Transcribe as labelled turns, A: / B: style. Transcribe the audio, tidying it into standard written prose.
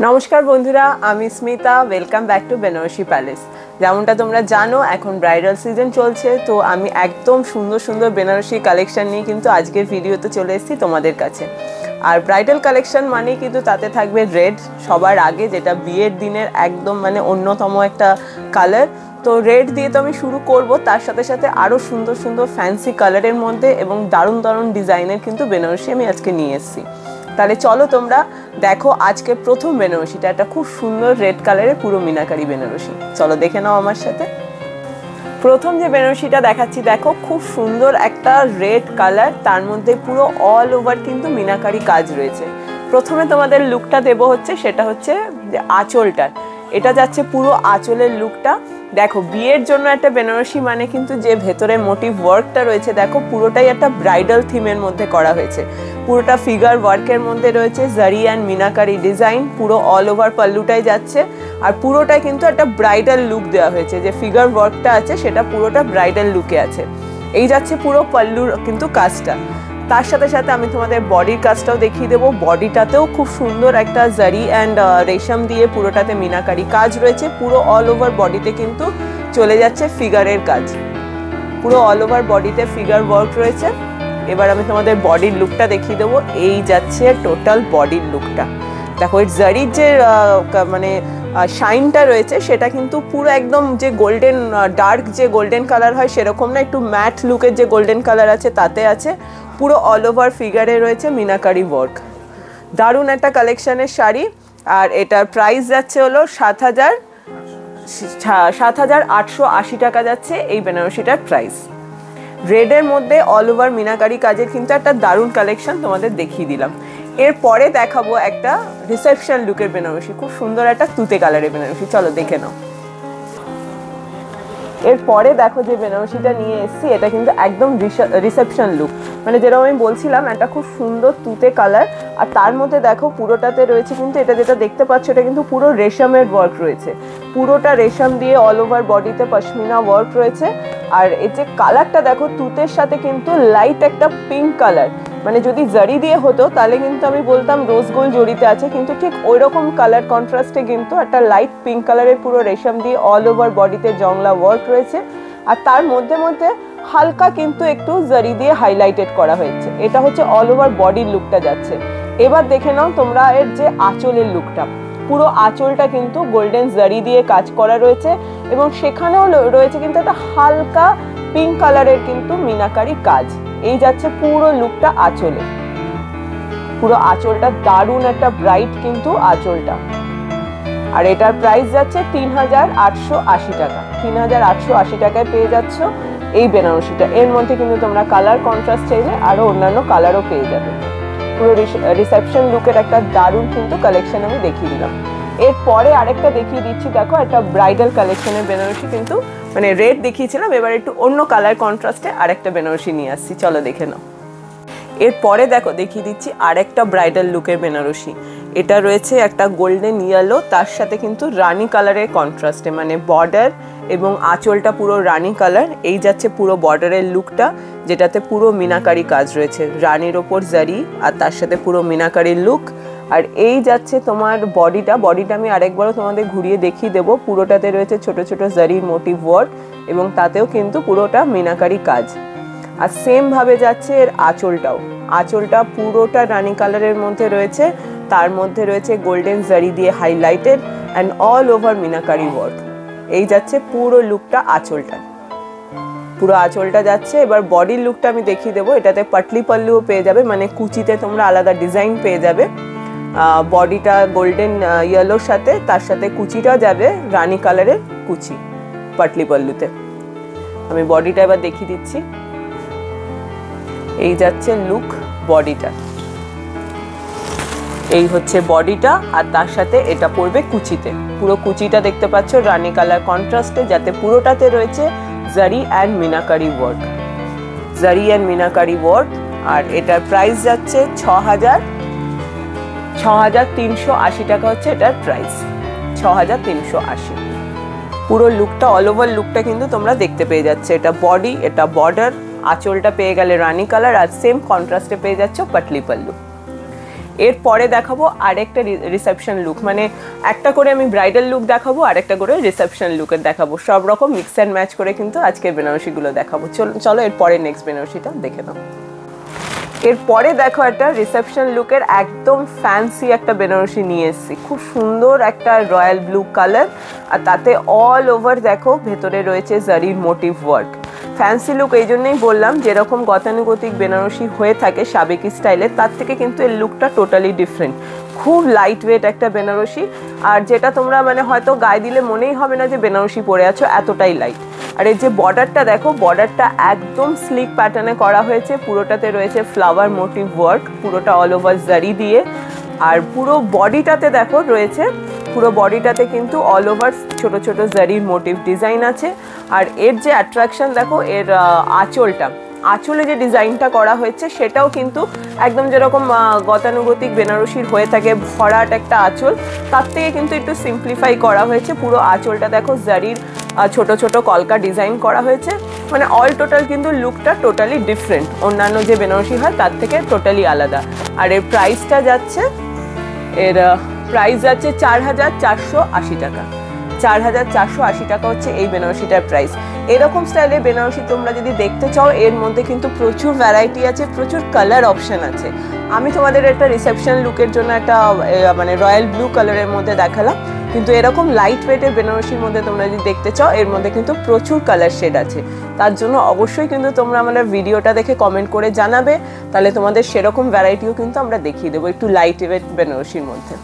A: নমস্কার বন্ধুরা, আমি Smita. Welcome back to Banarasi palace. যেমনটা তোমরা জানো, এখন ব্রাইডাল সিজন চলছে, তো আমি একদম সুন্দর সুন্দর বেনারসি কালেকশন নিয়ে কিন্তু আজকের ভিডিওতে চলে এসেছি তোমাদের কাছে। আর ব্রাইডাল কালেকশন মানে কিন্তু তাতে থাকবে রেড সবার আগে, যেটা বিয়ের দিনের একদম মানে অন্যতম একটা কালার। তো রেড দিয়ে তো আমি শুরু করব, তার সাথে সাথে আরও সুন্দর সুন্দর ফ্যান্সি কালারের মধ্যে এবং দারুণ দারুণ ডিজাইনের কিন্তু বেনারসি আমি আজকে নিয়ে এসেছি। তাহলে চলো তোমরা দেখো আজকে প্রথম বেনারসিটা, একটা খুব সুন্দর রেড কালারের পুরো মিনাকারি বেনারসি। চলো দেখে নাও আমার সাথে। প্রথম যে বেনারসিটা দেখাচ্ছি, দেখো খুব সুন্দর একটা রেড কালার, তার মধ্যে পুরো অল ওভার কিন্তু মিনাকারি কাজ রয়েছে। প্রথমে তোমাদের লুকটা দেবো হচ্ছে, সেটা হচ্ছে আঁচলটার। এটা যাচ্ছে পুরো আঁচলের লুকটা। দেখো বিয়ের জন্য একটা বেনারসি মানে কিন্তু যে ভেতরে মোটিভ ওয়ার্কটা রয়েছে, দেখো পুরোটাই একটা ব্রাইডাল থিমের মধ্যে করা হয়েছে। পুরোটা ফিগার ওয়ার্কের মধ্যে রয়েছে জারি অ্যান্ড মিনাকারি ডিজাইন, পুরো অল ওভার পাল্লুটাই যাচ্ছে। আর পুরোটাই কিন্তু একটা ব্রাইডাল লুক দেওয়া হয়েছে, যে ফিগার ওয়ার্কটা আছে সেটা পুরোটা ব্রাইডাল লুকে আছে। এই যাচ্ছে পুরো পাল্লুর কিন্তু কাজটা। তার সাথে সাথে আমি তোমাদের বডির কাজটাও দেখিয়ে দেবো। বডিটাতেও খুব সুন্দর একটা জারি অ্যান্ড রেশম দিয়ে পুরোটাতে মিনাকারি কাজ রয়েছে। পুরো অল ওভার বডিতে কিন্তু চলে যাচ্ছে ফিগারের কাজ, পুরো অল ওভার বডিতে ফিগার ওয়ার্ক রয়েছে। এবার আমি তোমাদের বডির লুকটা দেখিয়ে দেবো। এই যাচ্ছে টোটাল বডির লুকটা। দেখো এর জারির যে মানে শাইনটা রয়েছে, সেটা কিন্তু পুরো একদম যে গোল্ডেন ডার্ক যে গোল্ডেন কালার হয় সেরকম না, একটু ম্যাট লুকের যে গোল্ডেন কালার আছে তাতে আছে। পুরো অল ওভার ফিগারে রয়েছে মিনাকারি ওয়ার্ক। দারুণ একটা কালেকশনের শাড়ি। আর এটার প্রাইস যাচ্ছে হলো 7,880 টাকা যাচ্ছে এই বেনারসিটার প্রাইস। রেডের মধ্যে অল ওভার মিনাকারি কাজের কিন্তু একটা দারুণ কালেকশন তোমাদের দেখিয়ে দিলাম। এরপরে দেখাবো একটা রিসেপশন লুকের বেনারসি, খুব সুন্দর একটা তুতে কালারের বেনারসি। চলো দেখে নাও। এরপরে দেখো যে বেনারসিটা নিয়ে এসেছি, এটা কিন্তু একদম রিসেপশন লুক, মানে যেরকম আমি বলছিলাম একটা খুব সুন্দর তুতে কালার। আর তার মধ্যে দেখো পুরোটাতে রয়েছে কিন্তু, এটা যেটা দেখতে পাচ্ছ এটা কিন্তু পুরো রেশমের ওয়ার্ক রয়েছে। পুরোটা রেশম দিয়ে অল ওভার বডিতে পশমিনা ওয়ার্ক রয়েছে। আর এই যে কালারটা দেখো, তুতের সাথে কিন্তু লাইট একটা পিঙ্ক কালার, মানে যদি জারি দিয়ে হতো তাহলে কিন্তু আমি বলতাম রোজ গোল্ড জড়িতে আছে, কিন্তু ঠিক ওই রকম কালার কন্ট্রাস্টে কিন্তু একটা লাইট পিঙ্ক কালারের পুরো রেশম দিয়ে অল ওভার বডিতে জংলা ওয়ার্ক রয়েছে। আর তার মধ্যে মধ্যে হালকা কিন্তু একটু জারি দিয়ে হাইলাইটেড করা হয়েছে। এটা হচ্ছে অল ওভার বডির লুকটা যাচ্ছে। এবার দেখে নাও তোমরা এর যে আঁচলের লুকটা। পুরো আঁচলটা কিন্তু গোল্ডেন জারি দিয়ে কাজ করা রয়েছে, এবং সেখানেও রয়েছে কিন্তু একটা হালকা পিঙ্ক কালারের কিন্তু মিনাকারি কাজ। এই যাচ্ছে পুরো লুকটা আঁচলে। পুরো আঁচলটা দারুণ একটা ব্রাইট কিন্তু আঁচলটা। আর এটার প্রাইস যাচ্ছে 3,880 টাকা। 3,880 টাকায় পেয়ে যাচ্ছ এই বেনারসিটা। এর মধ্যে কিন্তু তোমরা কালার কন্ট্রাস্ট চাইলে আরো অন্যান্য কালারও পেয়ে যাবে। পুরো রিসেপশন লুকের একটা দারুণ কিন্তু কালেকশন আমি দেখিয়ে দিলাম। এরপরে আরেকটা দেখিয়ে দিচ্ছি, দেখো একটা ব্রাইডাল কালেকশনের বেনারসি, কিন্তু মানে রেড দেখিয়েছিলাম, এবার একটু অন্য কালার কন্ট্রাস্টে আরেকটা বেনারসি নিয়ে আসছি। চলো দেখে নাও। এরপরে দেখো দেখিয়ে দিচ্ছি আরেকটা ব্রাইডাল লুকের বেনারসি। এটা রয়েছে একটা গোল্ডেন ইয়েলো, তার সাথে কিন্তু রানি কালারের কন্ট্রাস্টে, মানে বর্ডার এবং আঁচলটা পুরো রানি কালার। এই যাচ্ছে পুরো বর্ডারের লুকটা, যেটাতে পুরো মিনাকারি কাজ রয়েছে, রানির ওপর জারি আর তার সাথে পুরো মিনাকারির লুক। আর এই যাচ্ছে তোমার বডিটা আমি আরেকবারও তোমাদের ঘুরিয়ে দেখিয়ে দেবো। পুরোটাতে রয়েছে ছোট ছোট জারির মোটিভ ওয়ার্ক, এবং তাতেও কিন্তু পুরোটা মিনাকারি কাজ। আর সেম ভাবে যাচ্ছে এর আঁচলটা পুরোটা রানি কালারের মধ্যে রয়েছে, তার মধ্যে রয়েছে গোল্ডেন জারি দিয়ে highlighted and all over meenakari work. এই যাচ্ছে পুরো লুকটা আঁচলটা, পুরো আঁচলটা যাচ্ছে। এবার বডির লুকটা আমি দেখিয়ে দেবো। এটাতে পাটলি পাল্লুও পেয়ে যাবে, মানে কুচিতে তোমরা আলাদা ডিজাইন পেয়ে যাবে। বডিটা গোল্ডেন ইয়েলোর সাথে, তার সাথে কুচিটাও যাবে রানি কালারের কুচি পাটলি পাল্লুতে। আমি বডিটা এবার দেখিয়ে দিচ্ছি। এই যাচ্ছে লুক বডিটা, এই হচ্ছে বডিটা। আর তার সাথে এটা পড়বে কুচিতে। পুরো কুচিটা দেখতে পাচ্ছ রানি কালার কন্ট্রাস্টে, যাতে পুরোটাতে রয়েছে জারি অ্যান্ড মিনাকারি ওয়ার্ক, জারি অ্যান্ড মিনাকারি ওয়ার্ক। আর এটার প্রাইস যাচ্ছে 6,380 টাকা হচ্ছে এটার প্রাইস। 6,380। পুরো লুকটা অল ওভার লুকটা কিন্তু তোমরা দেখতে পেয়ে যাচ্ছে। এটা বডি, এটা বর্ডার, আঁচলটা পেয়ে গেলে রানি কালার, আর সেম কন্ট্রাস্টে পেয়ে যাচ্ছ পাটলি পাল্লু। এরপরে দেখাবো আরেকটা রিসেপশন লুক, মানে একটা করে আমি ব্রাইডাল লুক দেখাবো আর একটা করে রিসেপশন লুকের দেখাবো, সব রকম মিক্স অ্যান্ড ম্যাচ করে কিন্তু আজকে বেনারসিগুলো দেখাবো। চলো এরপরে নেক্সট বেনারসিটা দেখে নাও। এরপরে দেখো একটা রিসেপশন লুকের একদম ফ্যান্সি একটা বেনারসি নিয়ে এসেছি, খুব সুন্দর একটা রয়্যাল ব্লু কালার, আর তাতে অল ওভার দেখো ভেতরে রয়েছে জারির মোটিভ ওয়ার্ক। ফ্যান্সি লুক এই জন্যই বললাম, যেরকম গতানুগতিক বেনারসি হয়ে থাকে সাবেকি স্টাইলের, তার থেকে কিন্তু এর লুকটা টোটালি ডিফারেন্ট। খুব লাইট ওয়েট একটা বেনারসি, আর যেটা তোমরা মানে হয়তো গায়ে দিলে মনেই হবে না যে বেনারসি পরে আছো, এতটাই লাইট। আর এই যে বর্ডারটা দেখো, বর্ডারটা একদম স্লিক প্যাটার্নে করা হয়েছে, পুরোটাতে রয়েছে ফ্লাওয়ার মোটিভ ওয়ার্ক, পুরোটা অল ওভার জারি দিয়ে। আর পুরো বডিটাতে দেখো রয়েছে, পুরো বডিটাতে কিন্তু অল ওভার ছোট ছোট জারির মোটিভ ডিজাইন আছে। আর এর যে অ্যাট্রাকশন দেখো, এর আঁচলে যে ডিজাইনটা করা হয়েছে সেটাও কিন্তু একদম যেরকম গতানুগতিক বেনারসির হয়ে থাকে ভরাট একটা আঁচল, তার থেকে কিন্তু একটু সিম্পলিফাই করা হয়েছে। পুরো আঁচলটা দেখো জারির ছোট ছোট কলকা ডিজাইন করা হয়েছে, মানে অল টোটাল কিন্তু লুকটা টোটালি ডিফারেন্ট, অন্যান্য যে বেনারসি হয় তার থেকে টোটালি আলাদা। আর এর প্রাইসটা যাচ্ছে, এর প্রাইস যাচ্ছে 4,480 টাকা। 4,480 টাকা হচ্ছে এই বেনারসিটার প্রাইস। এরকম স্টাইলে বেনারসি তোমরা যদি দেখতে চাও, এর মধ্যে কিন্তু প্রচুর ভ্যারাইটি আছে, প্রচুর কালার অপশন আছে। আমি তোমাদের একটা রিসেপশন লুকের জন্য একটা মানে রয়্যাল ব্লু কালারের মধ্যে দেখালাম, কিন্তু এরকম লাইট ওয়েটের বেনারসির মধ্যে তোমরা যদি দেখতে চাও, এর মধ্যে কিন্তু প্রচুর কালার শেড আছে। তার জন্য অবশ্যই কিন্তু তোমরা আমাদের ভিডিওটা দেখে কমেন্ট করে জানাবে, তাহলে তোমাদের সেরকম ভ্যারাইটিও কিন্তু আমরা দেখিয়ে দেবো একটু লাইট ওয়েট বেনারসির মধ্যে।